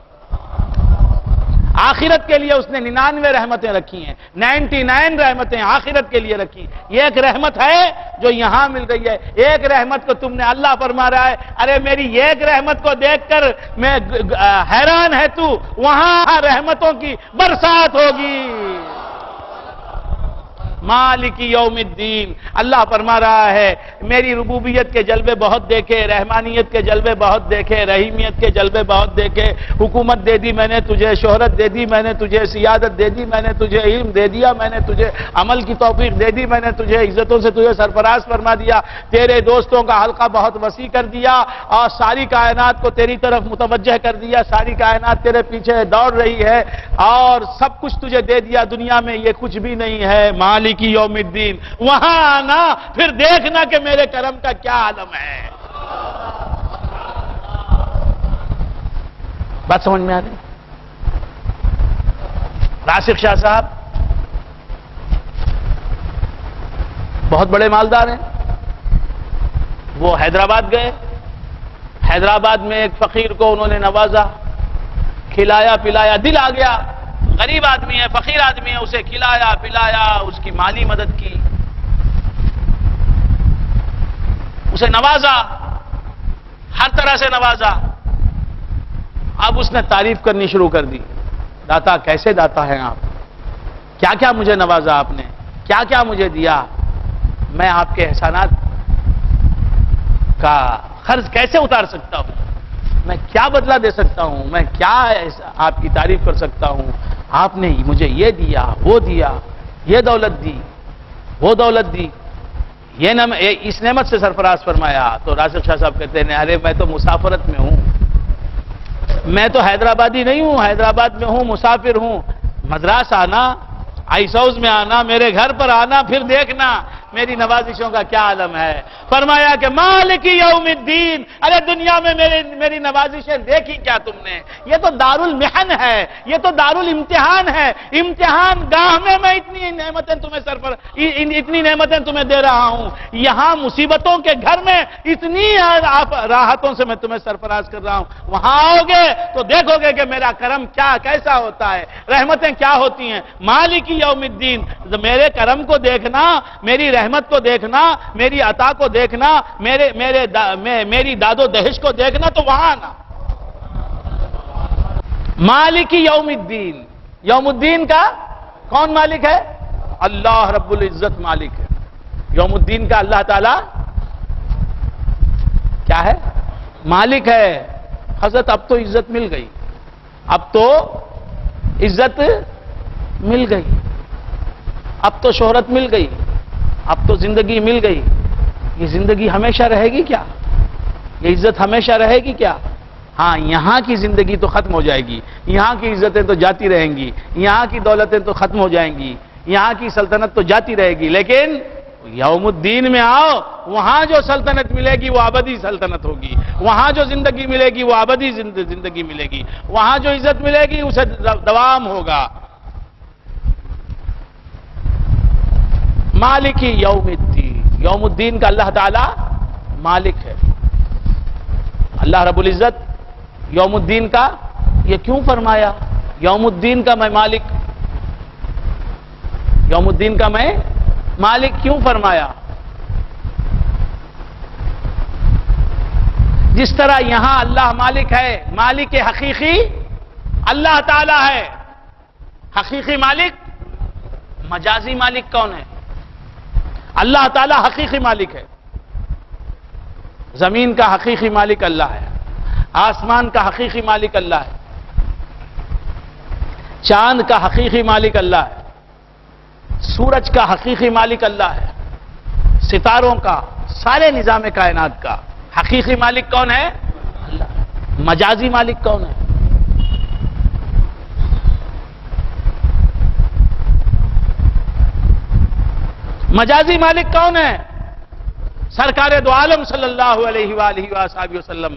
آخرت کے لیے اس نے 99 رحمتیں رکھی ہیں، 99 رحمتیں آخرت کے لیے رکھی۔ یہ ایک رحمت ہے جو یہاں مل رہی ہے، ایک رحمت کو تم نے اللہ فرما رہا ہے، ارے میری ایک رحمت کو دیکھ کر میں حیران ہے تو، وہاں رحمتوں کی برسات ہوگی، مالک یوم الدین۔ اللہ فرما رہا ہے میری ربوبیت کے جلوے بہت دیکھے، رحمانیت کے جلوے بہت دیکھے، رحیمیت کے جلوے بہت دیکھے، حکومت دے دی میں نے تجھے، شہرت دے دی میں نے تجھے، سیادت دے دی میں نے تجھے، علم دے دیا میں نے تجھے، عمل کی توفیق دے دی میں نے تجھے، عزتوں سے تجھے سرفراز فرما دیا، تیرے دوستوں کا حلقہ بہت وسیع کر دیا اور ساری کائنات کو تیری طرف متوجہ کر دیا، ساری کائنات تیرے پیچھے دوڑ رہی ہے اور سب کچھ تجھے دے دیا، دنیا میں یہ کچھ بھی نہیں ہے، مالک یوم الدین۔ وہاں آنا پھر دیکھنا کہ میرے کرم کا کیا عالم ہے۔ بات سمجھ میں آ رہی؟ راسخ شاہ صاحب بہت بڑے مالدار ہیں، وہ حیدرآباد گئے، حیدرآباد میں ایک فقیر کو انہوں نے نوازا، کھلایا پلایا، دل آ گیا، غریب آدمی ہے، فقیر آدمی ہے، اسے کھلایا پلایا، اس کی مالی مدد کی، اسے نوازا، ہر طرح سے نوازا۔ اب اس نے تعریف کرنی شروع کر دی، داتا کیسے داتا ہیں آپ، کیا کیا مجھے نوازا آپ نے، کیا کیا مجھے دیا، میں آپ کے احسانات کا قرض کیسے اتار سکتا ہوں، میں کیا بدلہ دے سکتا ہوں، میں کیا آپ کی تعریف کر سکتا ہوں، آپ نے مجھے یہ دیا، وہ دیا، یہ دولت دی، وہ دولت دی، اس نعمت سے سرفراز فرمایا۔ تو راسخ شاہ صاحب کہتے ہیں ارے میں تو مسافرت میں ہوں، میں تو حیدرآبادی نہیں ہوں، حیدرآباد میں ہوں، مسافر ہوں، مدراس آنا، آئس ہاؤس میں آنا، میرے گھر پر آنا، پھر دیکھنا میری نوازشوں کا کیا عالم ہے۔ فرمایا کہ مالک یوم الدین، ارے دنیا میں میری نوازشیں دیکھی کیا تم نے، یہ تو دارالمحن ہے، یہ تو دارالامتحان ہے، امتحان گاہ میں اتنی نعمتیں اتنی نعمتیں تمہیں دے رہا ہوں، یہاں مصیبتوں کے گھر میں اتنی راحتوں سے میں تمہیں سرفراز کر رہا ہوں، وہاں آؤ گے تو دیکھو گے کہ میرا کرم کیسا ہوتا ہے، رحمتیں کیا ہوتی ہیں۔ مالک یوم الدین، میرے کرم کو دیکھنا، میری رحمت کو دیکھنا، میری عطا کو دیکھنا، میری داد و دہش کو دیکھنا، تو وہاں آنا۔ مالک یوم الدین، یوم الدین کا کون مالک ہے؟ اللہ رب العزت مالک ہے۔ یوم الدین کا اللہ تعالی کیا ہے؟ مالک ہے۔ حضرت اب تو عزت مل گئی، اب تو عزت مل گئی، اب تو شہرت مل گئی، اب تو زندگی مل گئی، یہ زندگی ہمیشہ رہے گی کیا؟ یہ عزت ہمیشہ رہے گی کیا؟ ہاں یہاں کی زندگی تو ختم ہو جائے گی، یہاں کی عزتیں تو جاتی رہیں گی، یہاں کی دولتیں تو ختم ہو جائیں گی، یہاں کی سلطنت تو جاتی رہے گی، لیکن یوم الدین میں آؤ، وہاں جو سلطنت ملے گی وہ ابدی سلطنت ہوگی، وہاں جو زندگی ملے گی وہ ابدی زندگی ملے گی، وہاں جو عزت ملے گی اسے دوام ہوگا۔ مالک یوم الدین، یوم الدین کا اللہ تعالی مالک ہے۔ اللہ رب العزت یوم الدین کا یہ کیوں فرمایا؟ یوم الدین کا میں مالک، یوم الدین کا میں مالک کیوں فرمایا؟ جس طرح یہاں اللہ مالک ہے، مالک حقیقی اللہ تعالی ہے، حقیقی مالک، مجازی مالک کون ہے؟ اللہ تعالی حقیقی مالک ہے، زمین کا حقیقی مالک اللہ ہے، آسمان کا حقیقی مالک اللہ ہے، چاند کا حقیقی مالک اللہ ہے، سورج کا حقیقی مالک اللہ ہے، ستاروں کا، سارے نظام کائنات کا حقیقی مالک کون ہے؟ اللہ۔ مجازی مالک کون ہے؟ مجازی مالک کون ہے؟ سرکار دو عالم صلی اللہ علیہ وآلہ وآلہ وسلم۔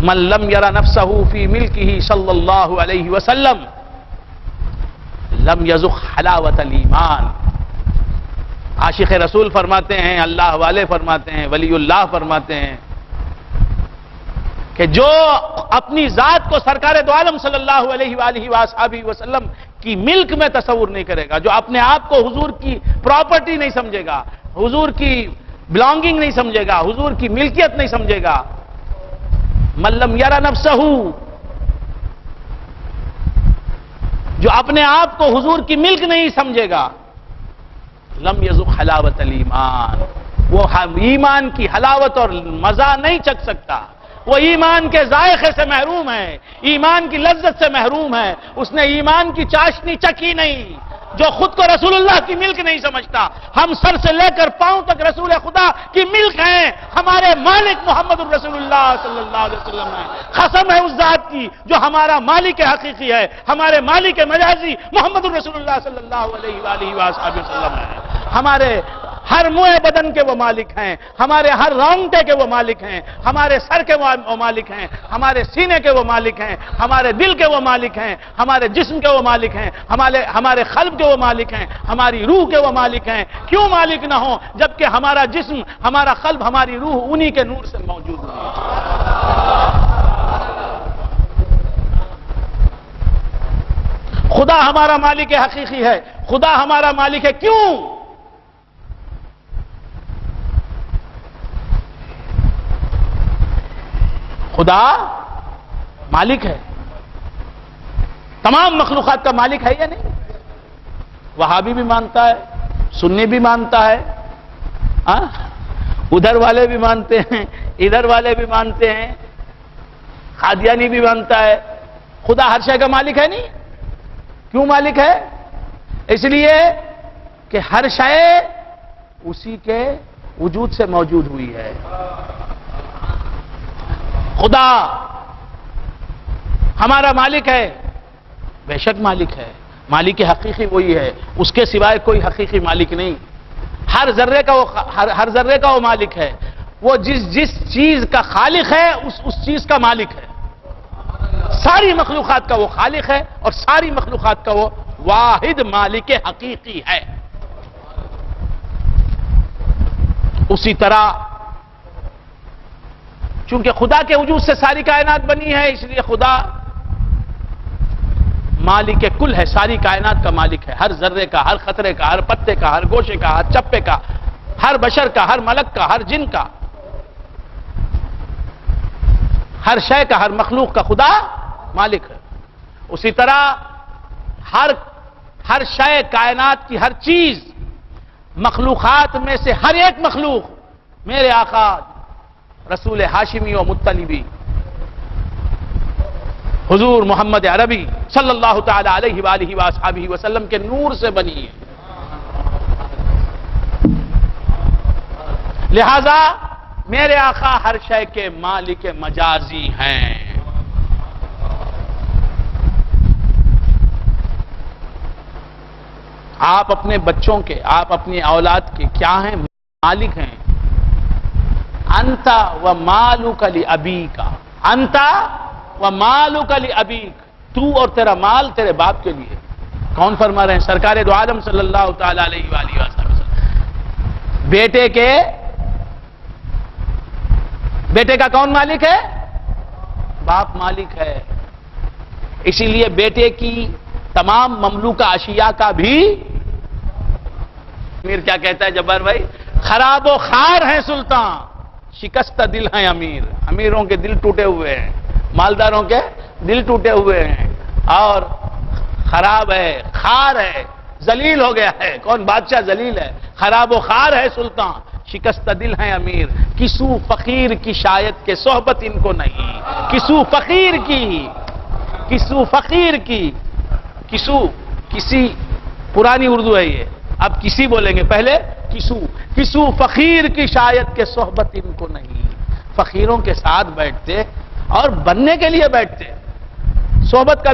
من لم ير نفسه في ملكه صلی اللہ علیہ وسلم لم يذق حلاوت الایمان۔ عاشق رسول فرماتے ہیں، اللہ والے فرماتے ہیں، ولی اللہ فرماتے ہیں کہ جو اپنی ذات کو سرکار دو عالم صلی اللہ علیہ وآلہ وآلہ وسلم کی ملک میں تصور نہیں کرے گا، جو اپنے آپ کو حضور کی پراپرٹی نہیں سمجھے گا، حضور کی بلانگنگ نہیں سمجھے گا، حضور کی ملکیت نہیں سمجھے گا، من لم یرا نفسہ جو اپنے آپ کو حضور کی ملک نہیں سمجھے گا، لم یذق حلاوت الایمان، وہ ایمان کی حلاوت اور مزہ نہیں چکھ سکتا، وہ ایمان کے ذائقے سے محروم ہے، ایمان کی لذت سے محروم ہے، اس نے ایمان کی چاشنی چکھی نہیں۔ جو خود کو رسول اللہ کی ملک نہیں سمجھتا، ہم سر سے لے کر پاؤں تک رسول خدا کی ملک ہیں، ہمارے مالک محمد الرسول اللہ صلی اللہ علیہ وسلم ہے۔ قسم ہے اس ذات کی جو ہمارا مالک حقیقی ہے، ہمارے مالک مجازی محمد الرسول اللہ صلی اللہ علیہ وآلہ وسلم ہے۔ ہمارے ہر موئے بدن کے وہ مالک ہیں، ہمارے ہر رونگٹے کے وہ مالک ہیں، ہمارے سر کے وہ مالک ہیں، ہمارے سینے کے وہ مالک ہیں، ہمارے دل کے وہ مالک ہیں، ہمارے جسم کے وہ مالک ہیں، ہمارے قلب کے وہ مالک ہیں، ہماری روح کے وہ مالک ہیں۔ کیوں مالک نہ ہوں جبکہ ہمارا جسم، ہمارا قلب، ہماری روح انہی کے نور سے موجود ہے۔ خدا ہمارا مالک حقیقی ہے، خدا ہمارا مالک ہے۔ کیوں؟ خدا مالک ہے، تمام مخلوقات کا مالک ہے یا نہیں؟ وہابی بھی مانتا ہے، سنی بھی مانتا ہے، ادھر والے بھی مانتے ہیں، ادھر والے بھی مانتے ہیں، قادیانی بھی مانتا ہے۔ خدا ہر شے کا مالک ہے نہیں؟ کیوں مالک ہے؟ اس لیے کہ ہر شے اسی کے وجود سے موجود ہوئی ہے۔ خدا ہمارا مالک ہے، بے شک مالک ہے، مالک حقیقی وہی ہے، اس کے سوائے کوئی حقیقی مالک نہیں۔ ہر ذرے کا وہ مالک ہے، وہ جس چیز کا خالق ہے اس چیز کا مالک ہے۔ ساری مخلوقات کا وہ خالق ہے اور ساری مخلوقات کا وہ واحد مالک حقیقی ہے۔ اسی طرح چونکہ خدا کے وجود سے ساری کائنات بنی ہے، اس لیے خدا مالک کل ہے، ساری کائنات کا مالک ہے، ہر ذرے کا، ہر خطرے کا، ہر پتے کا، ہر گوشے کا، ہر چپے کا، ہر بشر کا، ہر ملک کا، ہر جن کا، ہر شے کا، ہر مخلوق کا خدا مالک ہے۔ اسی طرح ہر شے، کائنات کی ہر چیز، مخلوقات میں سے ہر ایک مخلوق میرے آقا رسول ہاشمی و مطلبی حضور محمد عربی صلی اللہ تعالی علیہ وآلہ وآصحابہ وسلم کے نور سے بنی ہے۔ لہذا میرے آقا ہر شے کے مالک مجازی ہیں۔ آپ اپنے بچوں کے، آپ اپنی اولاد کے کیا ہیں؟ مالک ہیں۔ انت و مالک لابیک، انت و مالک لابیک، تو اور تیرا مال تیرے باپ کے لیے۔ کون فرما رہے ہیں؟ سرکار دو عالم صلی اللہ تعالی علیہ وآلہ وسلم۔ بیٹے کا کون مالک ہے؟ باپ مالک ہے۔ اسی لیے بیٹے کی تمام مملوکہ اشیاء کا بھی امیر کیا کہتا ہے جبار بھائی؟ خراب و خار ہیں سلطان، شکستہ دل ہیں امیر۔ امیروں کے دل ٹوٹے ہوئے ہیں، مالداروں کے دل ٹوٹے ہوئے ہیں، اور خراب ہے، خار ہے، ذلیل ہو گیا ہے۔ کون بادشاہ ذلیل ہے؟ خراب و خار ہے سلطان، شکستہ دل ہیں امیر۔ کسو فقیر کی شاید کے صحبت ان کو نہیں، کسو فقیر کی، کسی پرانی اردو ہے یہ، اب کسی بولیں گے، پہلے کسو فقیر کی شاید کے صحبت ان کو نہیں۔ فقیروں کے ساتھ بیٹھتے اور بننے کے لیے بیٹھتے۔ صحبت کا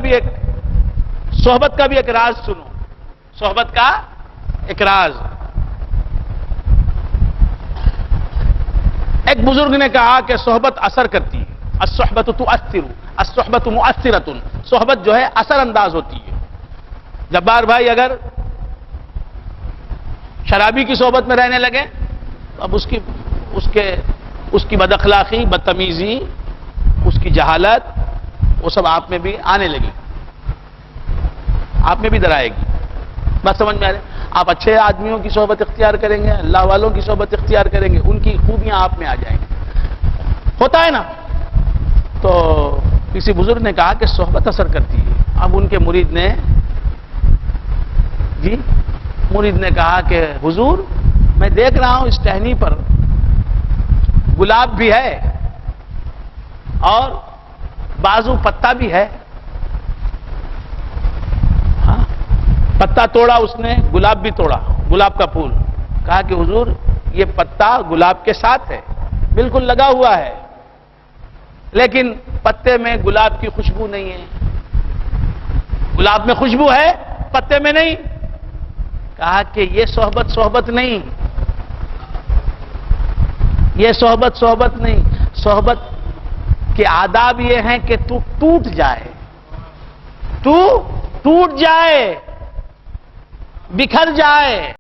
بھی ایک راز سنو، صحبت کا ایک راز۔ ایک بزرگ نے کہا کہ صحبت اثر کرتی ہے، الصحبت تؤثر، الصحبت مؤثرۃ، صحبت جو ہے اثر انداز ہوتی ہے۔ جبار بھائی اگر شرابی کی صحبت میں رہنے لگے تو اب اس کی بد اخلاقی، بدتمیزی، اس کی جہالت، وہ سب آپ میں بھی آنے لگی، آپ میں بھی درائے گی۔ بات سمجھ میں آ رہی؟ آپ اچھے آدمیوں کی صحبت اختیار کریں گے، اللہ والوں کی صحبت اختیار کریں گے، ان کی خوبیاں آپ میں آ جائیں گی، ہوتا ہے نا۔ تو کسی بزرگ نے کہا کہ صحبت اثر کرتی ہے۔ اب ان کے مرید نے جی مرید نے کہا کہ حضور میں دیکھ رہا ہوں اس ٹہنی پر گلاب بھی ہے اور بازو پتا بھی ہے. ہاں پتا توڑا اس نے, گلاب بھی توڑا, گلاب کا پھول. کہا کہ حضور یہ پتا گلاب کے ساتھ ہے, بالکل لگا ہوا ہے, لیکن پتے میں گلاب کی خوشبو نہیں ہے. گلاب میں خوشبو ہے, پتے میں نہیں. کہا کہ یہ صحبت نہیں, یہ صحبت نہیں. صحبت کے آداب یہ ہیں کہ تو ٹوٹ جائے, تو ٹوٹ جائے, بکھر جائے.